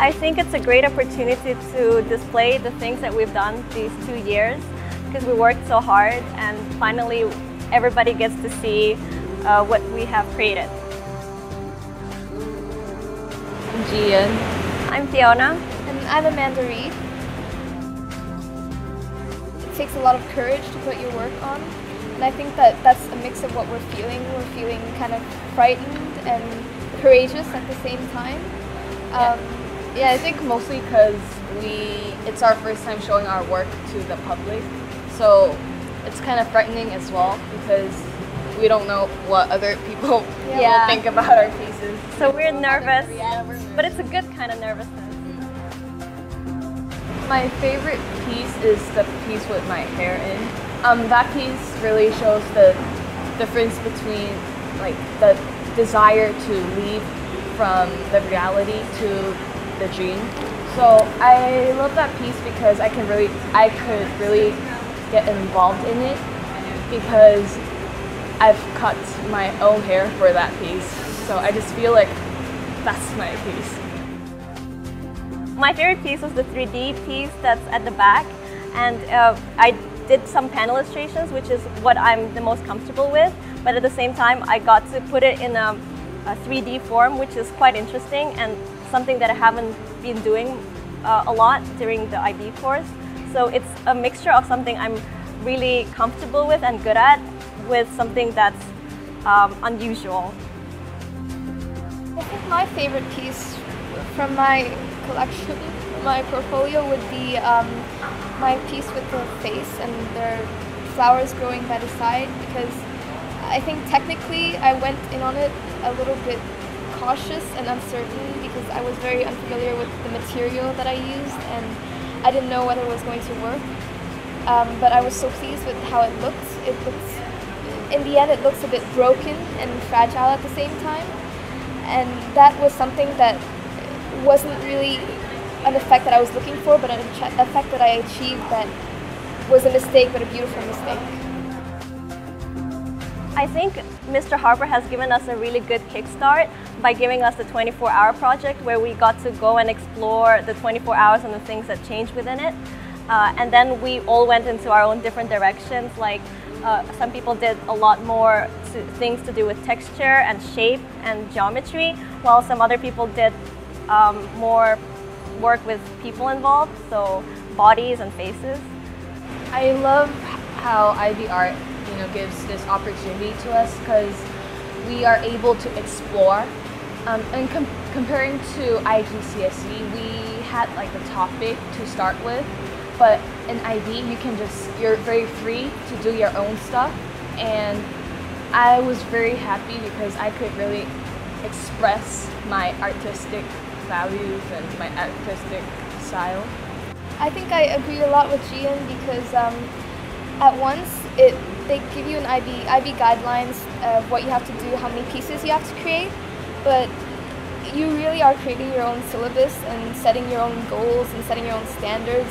I think it's a great opportunity to display the things that we've done these 2 years because we worked so hard and finally everybody gets to see what we have created. I'm Gian. I'm Fiona. And I'm Amanda Reed. It takes a lot of courage to put your work on, and I think that that's a mix of what we're feeling. We're feeling kind of frightened and courageous at the same time. Yeah, I think mostly because it's our first time showing our work to the public, so it's kind of frightening as well because we don't know what other people will think about our pieces. So we're nervous, but it's a good kind of nervousness. My favorite piece is the piece with my hair in. That piece really shows the difference between like the desire to leave from the reality to the dream. So I love that piece because I could really get involved in it because I've cut my own hair for that piece. So I just feel like that's my piece. My favorite piece was the 3D piece that's at the back, and I did some pen illustrations, which is what I'm the most comfortable with, but at the same time I got to put it in a 3D form, which is quite interesting and something that I haven't been doing a lot during the IB course. So it's a mixture of something I'm really comfortable with and good at with something that's unusual. I think my favorite piece from my collection, my portfolio, would be my piece with the face and their flowers growing by the side, because I think technically I went in on it a little bit cautious and uncertain because I was very unfamiliar with the material that I used and I didn't know whether it was going to work. But I was so pleased with how it looked. In the end, it looks a bit broken and fragile at the same time. And that was something that wasn't really an effect that I was looking for, but an effect that I achieved that was a mistake, but a beautiful mistake. I think Mr. Harper has given us a really good kickstart by giving us the 24-hour project where we got to go and explore the 24 hours and the things that change within it. And then we all went into our own different directions, like some people did a lot more things to do with texture and shape and geometry, while some other people did more work with people involved, so bodies and faces. I love how IB Art gives this opportunity to us because we are able to explore. And comparing to IGCSE, we had like the topic to start with, but in IB you're very free to do your own stuff, and I was very happy because I could really express my artistic values and my artistic style. I think I agree a lot with Gian because at once they give you an IB guidelines of what you have to do, how many pieces you have to create, but you really are creating your own syllabus and setting your own goals and setting your own standards,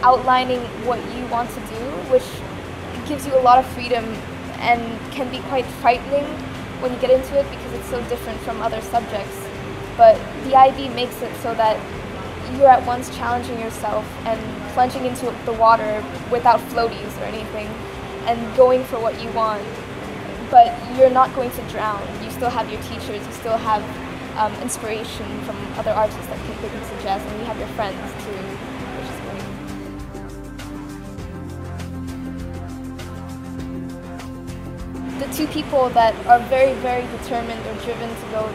outlining what you want to do, which gives you a lot of freedom and can be quite frightening when you get into it because it's so different from other subjects. But the IB makes it so that you're at once challenging yourself and plunging into the water without floaties or anything and going for what you want. But you're not going to drown. You still have your teachers, you still have inspiration from other artists that they can suggest, and you have your friends too, which is great. The two people that are very, very determined or driven to go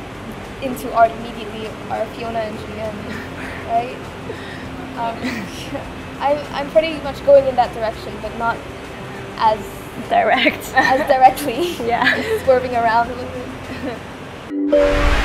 into art immediately are Fiona and Gian, right? I'm pretty much going in that direction, but not as direct. As directly. Yeah. Swerving around a little bit.